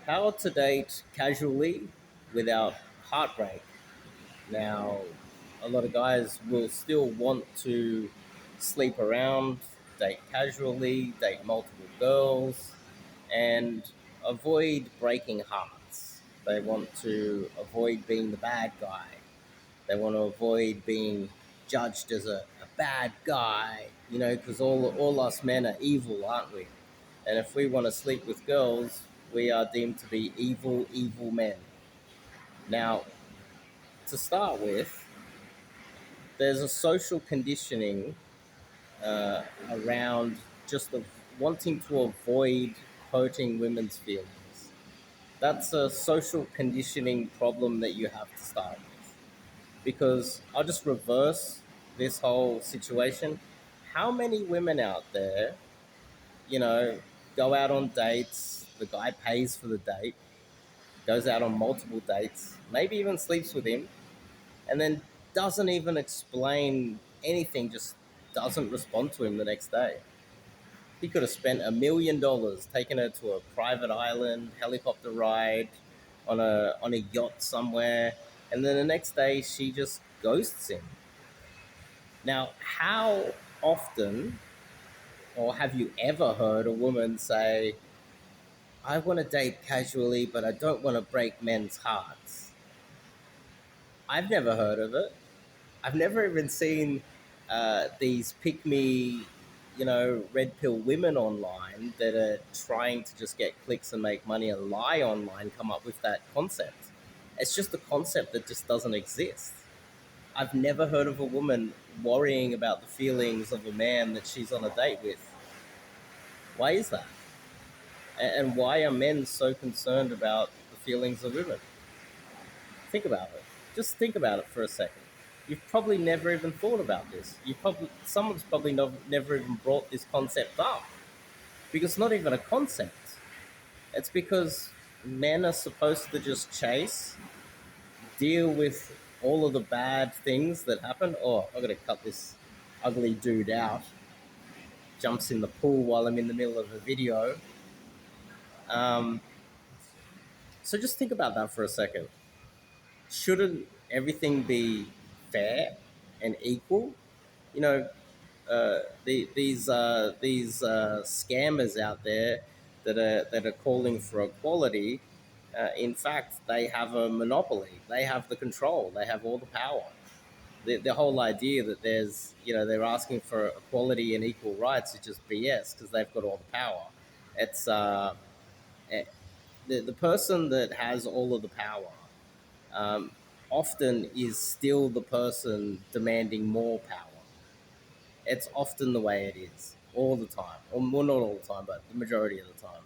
How to date casually without heartbreak. Now, a lot of guys will still want to sleep around, date casually, date multiple girls, and avoid breaking hearts. They want to avoid being the bad guy. They want to avoid being judged as a bad guy, because all us men are evil, aren't we? And if we want to sleep with girls, we are deemed to be evil, evil men. Now, to start with, there's a social conditioning around just wanting to avoid hurting women's feelings. That's a social conditioning problem that you have to start with. Because I'll just reverse this whole situation. How many women out there, you know, go out on dates, the guy pays for the date, goes out on multiple dates, maybe even sleeps with him, and then doesn't even explain anything, just doesn't respond to him the next day. He could have spent $1 million taking her to a private island, helicopter ride, on a yacht somewhere, and then the next day she just ghosts him. Now, how often, or have you ever heard a woman say, "I want to date casually, but I don't want to break men's hearts"? I've never heard of it. I've never even seen these pick me, red pill women online that are trying to just get clicks and make money and lie online come up with that concept. It's just a concept that just doesn't exist. I've never heard of a woman worrying about the feelings of a man that she's on a date with. Why is that? And why are men so concerned about the feelings of women? Think about it. Just think about it for a second. You've probably never even thought about this. Someone's probably never even brought this concept up because it's not even a concept. It's because men are supposed to just chase, deal with all of the bad things that happen. Oh, I'm gonna cut this ugly dude out. Jumps in the pool while I'm in the middle of a video. Um, so just think about that for a second. Shouldn't everything be fair and equal? You know, these scammers out there that are calling for equality. In fact, they have a monopoly. They have the control. They have all the power. The whole idea that they're asking for equality and equal rights is just BS because they've got all the power. It's eh, the person that has all of the power um, often is still the person demanding more power. It's often the way it is all the time, or well, not all the time, but the majority of the time.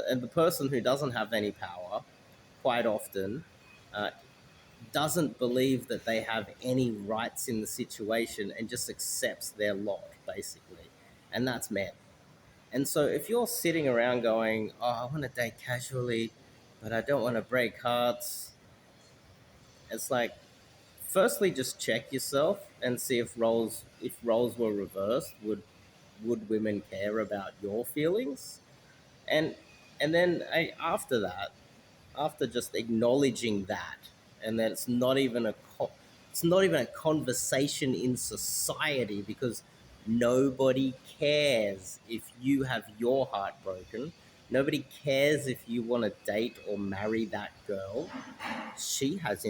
And the person who doesn't have any power, quite often, uh, doesn't believe that they have any rights in the situation and just accepts their lot, basically. And that's men. And so if you're sitting around going, "Oh, I want to date casually, but I don't want to break hearts," it's like, firstly, just check yourself and see if roles were reversed, would women care about your feelings? And and then after that, after just acknowledging that, and that it's not even a conversation in society because nobody cares if you have your heart broken. Nobody cares if you want to date or marry that girl. She has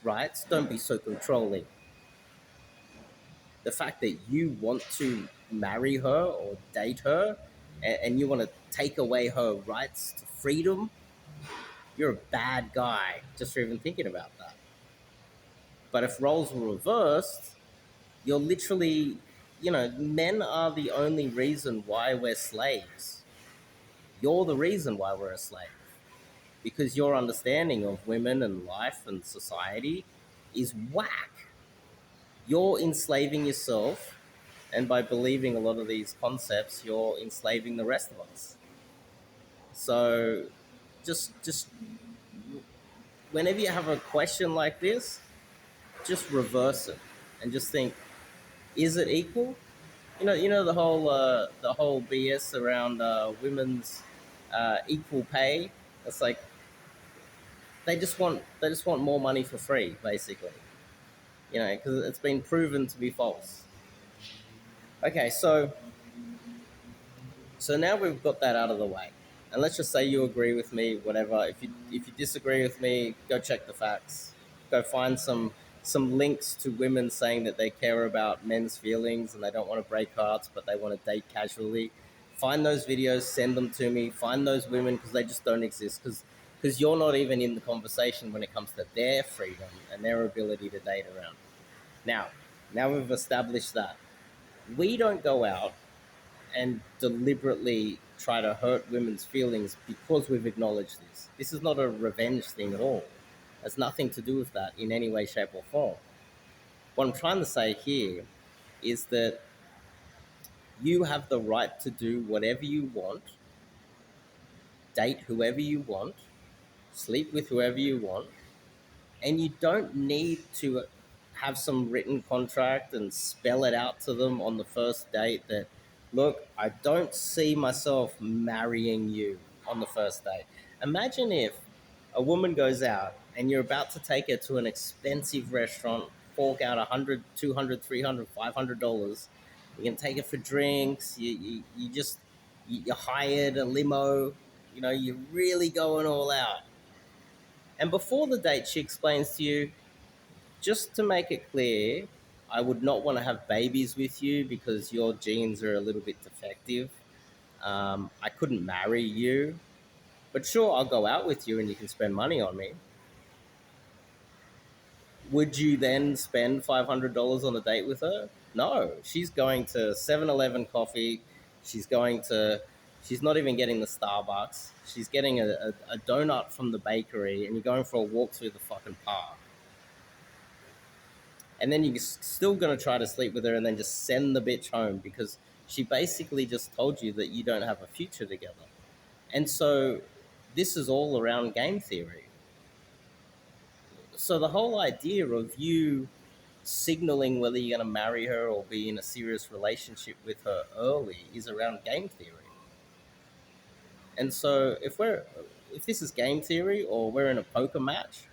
rights. Don't be so controlling. The fact that you want to marry her or date her, and you want to take away her rights to freedom, you're a bad guy just for even thinking about that. But if roles were reversed, you're literally, men are the only reason why we're slaves. You're the reason why we're a slave because your understanding of women and life and society is whack. You're enslaving yourself, and by believing a lot of these concepts, you're enslaving the rest of us. So, just whenever you have a question like this, just reverse it and just think: is it equal? The whole BS around women's equal pay. It's like they just want more money for free, basically. Because it's been proven to be false. Okay, so now we've got that out of the way, and let's just say you agree with me. Whatever. If you disagree with me, go check the facts. Go find some links to women saying that they care about men's feelings and they don't want to break hearts, but they want to date casually. Find those videos, send them to me. Find those women because they just don't exist. Because you're not even in the conversation when it comes to their freedom and their ability to date around. Now, now we've established that we don't go out and deliberately try to hurt women's feelings because we've acknowledged this. This is not a revenge thing at all. It has nothing to do with that in any way, shape, or form. What I'm trying to say here is that you have the right to do whatever you want, date whoever you want, sleep with whoever you want, and you don't need to have some written contract and spell it out to them on the first date that, look, I don't see myself marrying you on the first date. Imagine if a woman goes out and you're about to take her to an expensive restaurant, fork out 100, 200, 300, $500. You can take her for drinks. You hired a limo. You're really going all out. And before the date, she explains to you, just to make it clear, I would not want to have babies with you because your genes are a little bit defective. I couldn't marry you, but sure, I'll go out with you and you can spend money on me. Would you then spend $500 on a date with her? No, she's going to 7-Eleven coffee. She's going to, she's not even getting the Starbucks. She's getting a donut from the bakery, and you're going for a walk through the fucking park. And then you're still going to try to sleep with her and then just send the bitch home because she basically just told you that you don't have a future together. And so this is all around game theory. So the whole idea of you signaling whether you're going to marry her or be in a serious relationship with her early is around game theory. And so if this is game theory or we're in a poker match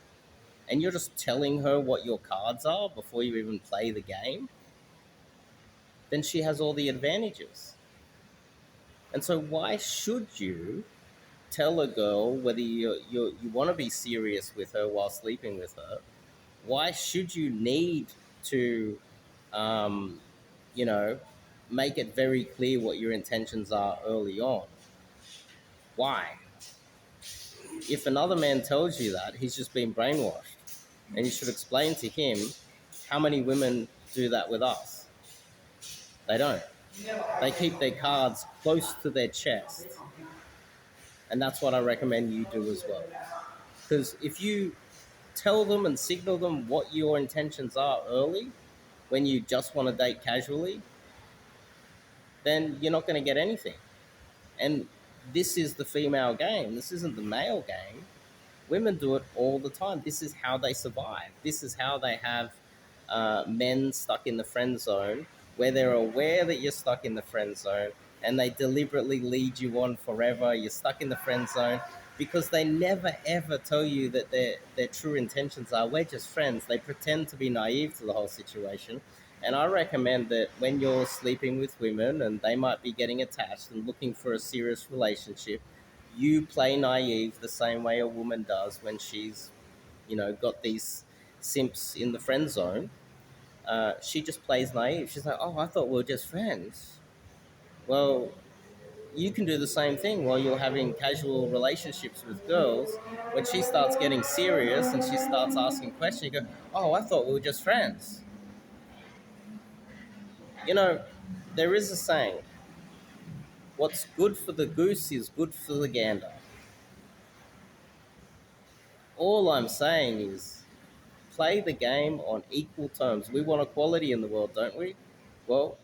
and you're just telling her what your cards are before you even play the game, then she has all the advantages. And so, why should you tell a girl whether you want to be serious with her while sleeping with her? Why should you need to, um, you know, make it very clear what your intentions are early on? Why? If another man tells you that, he's just been brainwashed. And you should explain to him how many women do that with us. They don't. They keep their cards close to their chest. And that's what I recommend you do as well. Because if you tell them and signal them what your intentions are early, when you just want to date casually, then you're not going to get anything. And this is the female game. This isn't the male game. Women do it all the time. This is how they survive. This is how they have men stuck in the friend zone, where they're aware that you're stuck in the friend zone and they deliberately lead you on forever. You're stuck in the friend zone because they never ever tell you that their true intentions are, we're just friends. They pretend to be naive to the whole situation. And I recommend that when you're sleeping with women and they might be getting attached and looking for a serious relationship, you play naive the same way a woman does when she's, got these simps in the friend zone. She just plays naive. She's like, oh, I thought we were just friends. Well, you can do the same thing while you're having casual relationships with girls. When she starts getting serious and she starts asking questions, you go, oh, I thought we were just friends. You know, there is a saying, what's good for the goose is good for the gander. All I'm saying is play the game on equal terms. We want equality in the world, don't we? Well,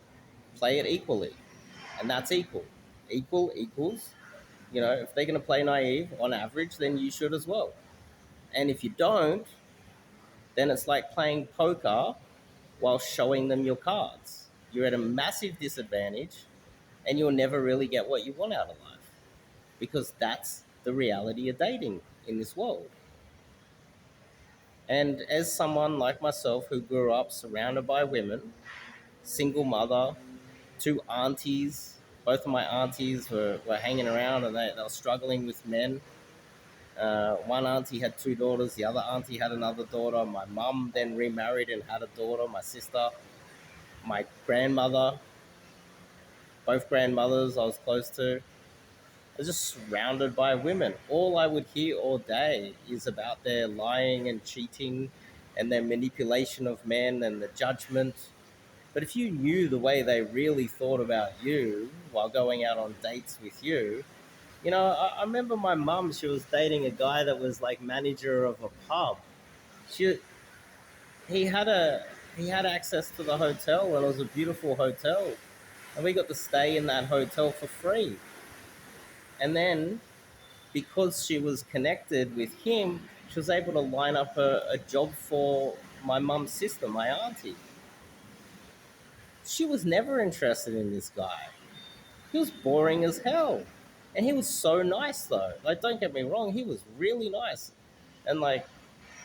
play it equally. And that's equal. Equal equals, if they're going to play naive on average, then you should as well. And if you don't, then it's like playing poker while showing them your cards. You're at a massive disadvantage and you'll never really get what you want out of life because that's the reality of dating in this world. And as someone like myself who grew up surrounded by women, single mother, two aunties, both of my aunties were hanging around and they were struggling with men. One auntie had two daughters, the other auntie had another daughter. My mum then remarried and had a daughter, my sister, my grandmother, both grandmothers I was close to. I was just surrounded by women. All I would hear all day is about their lying and cheating and their manipulation of men and the judgment. But if you knew the way they really thought about you while going out on dates with you, I remember my mum, she was dating a guy that was like manager of a pub. She, he had a, he had access to the hotel and it was a beautiful hotel. And we got to stay in that hotel for free. And then because she was connected with him, she was able to line up a job for my mum's sister, my auntie. She was never interested in this guy. He was boring as hell. And he was so nice though. Like, don't get me wrong, he was really nice. And like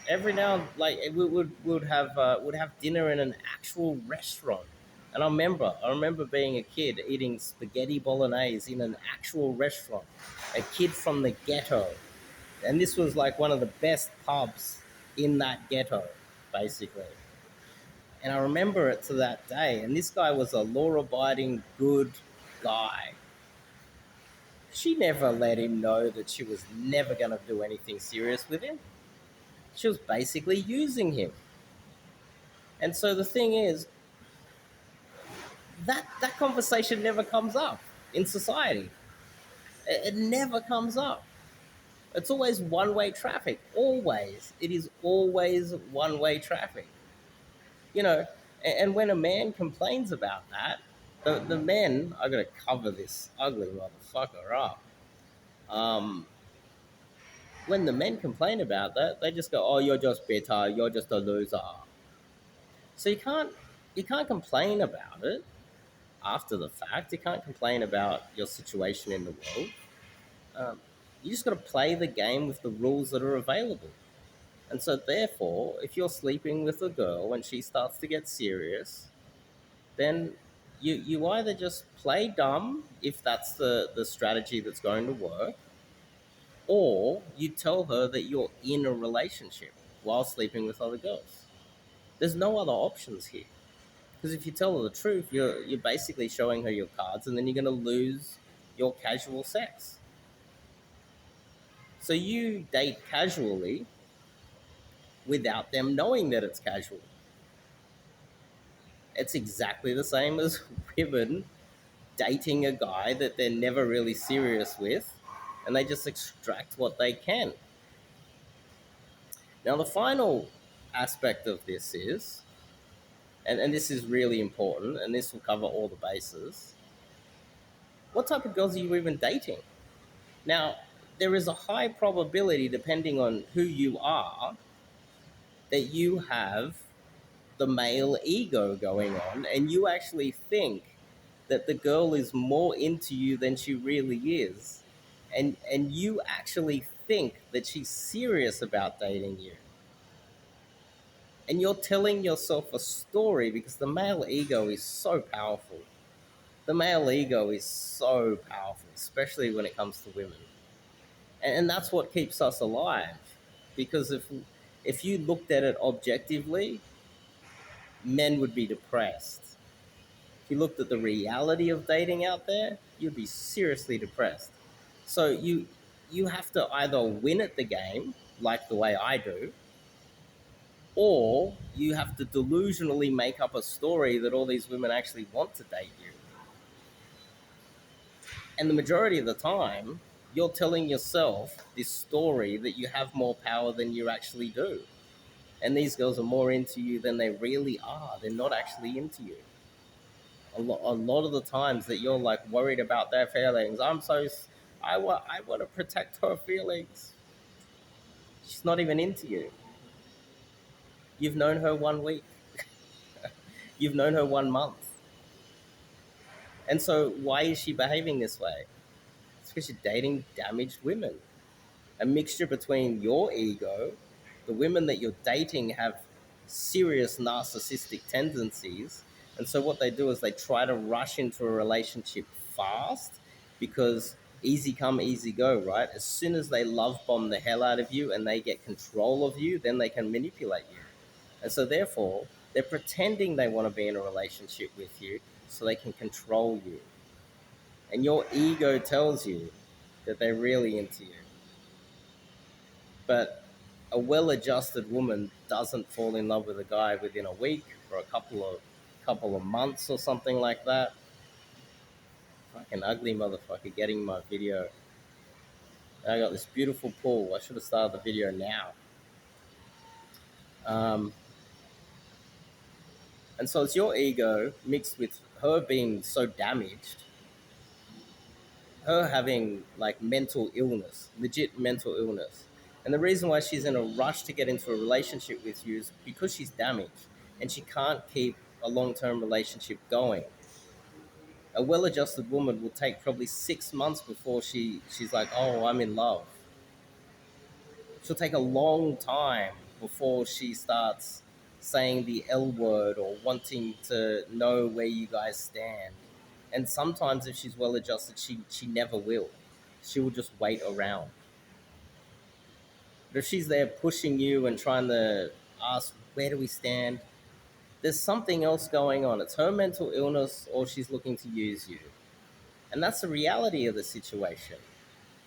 every now, like we would have dinner in an actual restaurant. And I remember being a kid eating spaghetti bolognese in an actual restaurant. A kid from the ghetto, and this was like one of the best pubs in that ghetto, basically. And I remember it to that day. And this guy was a law-abiding, good guy. She never let him know that she was never going to do anything serious with him. She was basically using him. And so the thing is, that conversation never comes up in society. It never comes up. It's always one-way traffic. Always. It is always one-way traffic. you know, and when a man complains about that, the men are going to cover this ugly motherfucker up. Um, when the men complain about that, they just go, "Oh, you're just bitter. You're just a loser." So you can't complain about it after the fact. You can't complain about your situation in the world. Um, you just got to play the game with the rules that are available. And so, therefore, if you're sleeping with a girl and she starts to get serious, then you either just play dumb if that's the strategy that's going to work, or you tell her that you're in a relationship while sleeping with other girls. There's no other options here. Because if you tell her the truth, you're basically showing her your cards, and then you're going to lose your casual sex. So you date casually without them knowing that it's casual. It's exactly the same as women dating a guy that they're never really serious with, and they just extract what they can. Now, the final aspect of this is, and this is really important, and this will cover all the bases, what type of girls are you even dating? Now, there is a high probability, depending on who you are, that you have the male ego going on, and you actually think that the girl is more into you than she really is, and you actually think that she's serious about dating you, and you're telling yourself a story because the male ego is so powerful. The male ego is so powerful, especially when it comes to women, and that's what keeps us alive. Because if you looked at it objectively, men would be depressed. If you looked at the reality of dating out there, you'd be seriously depressed. So you have to either win at the game, like the way I do, or you have to delusionally make up a story that all these women actually want to date you. And the majority of the time, you're telling yourself this story that you have more power than you actually do. And these girls are more into you than they really are. They're not actually into you. A lot of the times that you're like worried about their feelings, I want to protect her feelings. She's not even into you. You've known her 1 week. You've known her 1 month. And so why is she behaving this way? It's because you're dating damaged women. A mixture between your ego, the women that you're dating have serious narcissistic tendencies. And so what they do is they try to rush into a relationship fast because easy come, easy go, right? As soon as they love bomb the hell out of you and they get control of you, then they can manipulate you. And so therefore, they're pretending they want to be in a relationship with you so they can control you. And your ego tells you that they're really into you. But a well-adjusted woman doesn't fall in love with a guy within a week or a couple of months or something like that. Fucking ugly motherfucker getting my video. I got this beautiful pool. I should have started the video now. Um, and so it's your ego mixed with her being so damaged, her having like mental illness, legit mental illness. And the reason why she's in a rush to get into a relationship with you is because she's damaged and she can't keep a long term relationship going. A well adjusted woman will take probably 6 months before she's like, oh, I'm in love. She'll take a long time before she starts saying the L word or wanting to know where you guys stand. And sometimes if she's well adjusted, she never will. She will just wait around. But if she's there pushing you and trying to ask, where do we stand? There's something else going on. It's her mental illness or she's looking to use you. And that's the reality of the situation.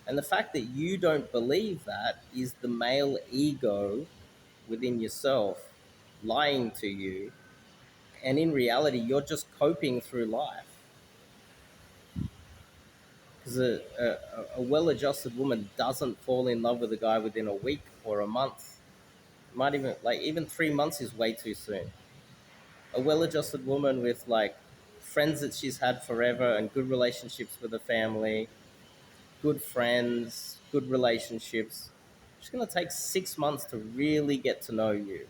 And the fact that you don't believe that is the male ego within yourself lying to you. And in reality, you're just coping through life. Because a well adjusted woman doesn't fall in love with a guy within a week or a month. Might even, like, even 3 months is way too soon. A well adjusted woman with, like, friends that she's had forever and good relationships with her family, good friends, good relationships. She's going to take 6 months to really get to know you.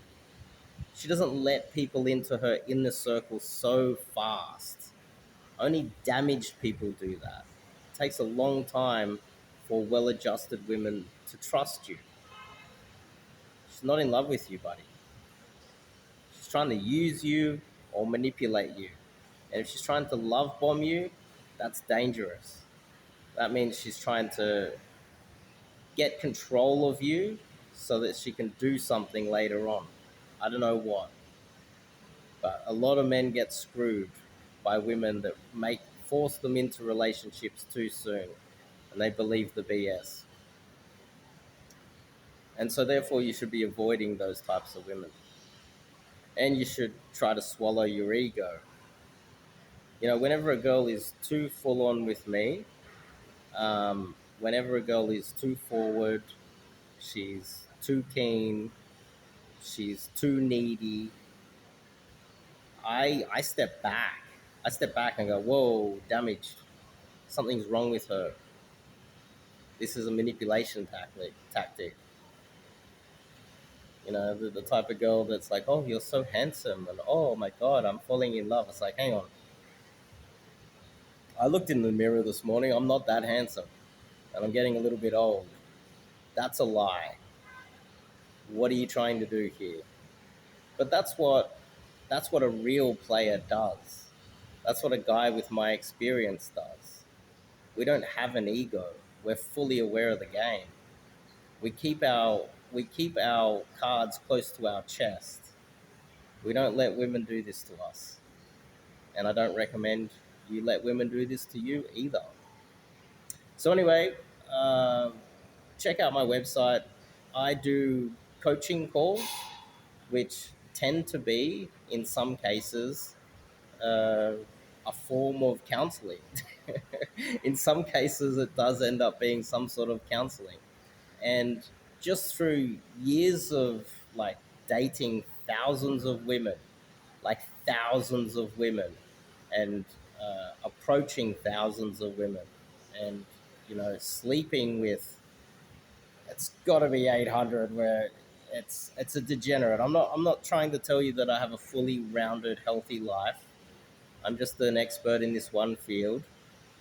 She doesn't let people into her inner circle so fast. Only damaged people do that. It takes a long time for well adjusted women to trust you. She's not in love with you, buddy. She's trying to use you or manipulate you. And if she's trying to love bomb you, that's dangerous. That means she's trying to get control of you so that she can do something later on. I don't know what, but a lot of men get screwed by women that force them into relationships too soon, and they believe the BS. And so therefore you should be avoiding those types of women. And you should try to swallow your ego. You know, whenever a girl is too full on with me, whenever a girl is too forward, she's too keen, she's too needy, I step back. I step back and go, whoa, damaged. Something's wrong with her. This is a manipulation tactic. You know, the type of girl that's like, oh, you're so handsome, and oh my God, I'm falling in love. It's like, hang on. I looked in the mirror this morning. I'm not that handsome, and I'm getting a little bit old. That's a lie. What are you trying to do here? But that's what a real player does. That's what a guy with my experience does. We don't have an ego. We're fully aware of the game. We keep our cards close to our chest. We don't let women do this to us, and I don't recommend you let women do this to you either. So anyway, uh, check out my website. I do coaching calls, which tend to be, in some cases, uh, a form of counseling. In some cases, it does end up being some sort of counseling. And just through years of like dating thousands of women, like thousands of women, and approaching thousands of women, and sleeping with, it's got to be 800, where it's a degenerate. I'm not trying to tell you that I have a fully rounded healthy life. I'm just an expert in this one field.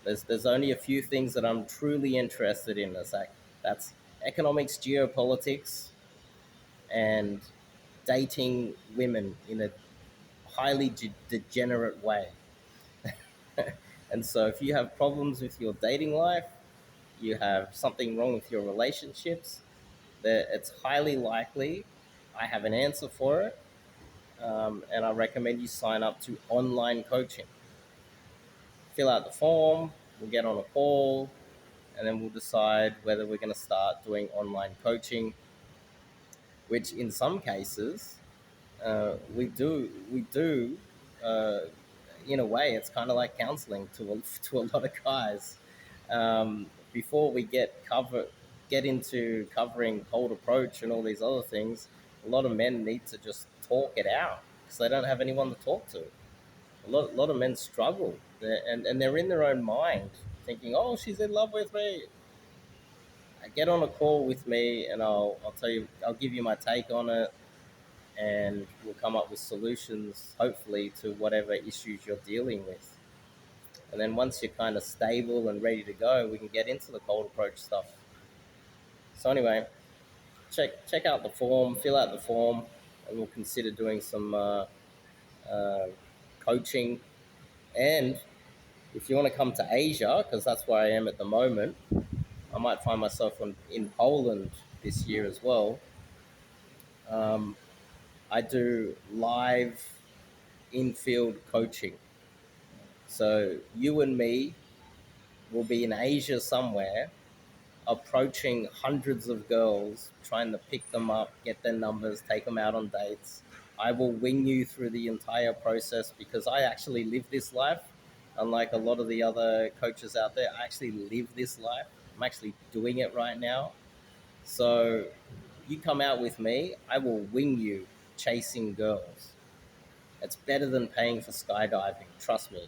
There's only a few things that I'm truly interested in. That's economics, geopolitics, and dating women in a highly degenerate way. And so, if you have problems with your dating life, you have something wrong with your relationships, that it's highly likely I have an answer for it. And I recommend you sign up to online coaching. Fill out the form, we'll get on a call, and then we'll decide whether we're going to start doing online coaching, which in some cases we do uh, in a way it's kind of like counseling to to a lot of guys. Before we get into covering cold approach and all these other things, a lot of men need to just talk it out because they don't have anyone to talk to. A lot of men struggle, and they're in their own mind thinking, oh, she's in love with me. Get on a call with me and I'll tell you, I'll give you my take on it, and we'll come up with solutions, hopefully, to whatever issues you're dealing with. And then once you're kind of stable and ready to go, we can get into the cold approach stuff. So anyway, check out the form, fill out the form, and we'll consider doing some uh, coaching. And if you want to come to Asia, because that's where I am at the moment, I might find myself in Poland this year as well. Um, I do live in-field coaching. So you and me will be in Asia somewhere, approaching hundreds of girls, trying to pick them up, get their numbers, take them out on dates. I will wing you through the entire process because I actually live this life. Unlike a lot of the other coaches out there, I actually live this life. I'm actually doing it right now. So you come out with me, I will wing you chasing girls. It's better than paying for skydiving, trust me.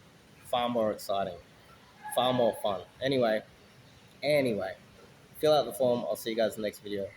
Far more exciting, far more fun. Anyway, fill out the form. I'll see you guys in the next video.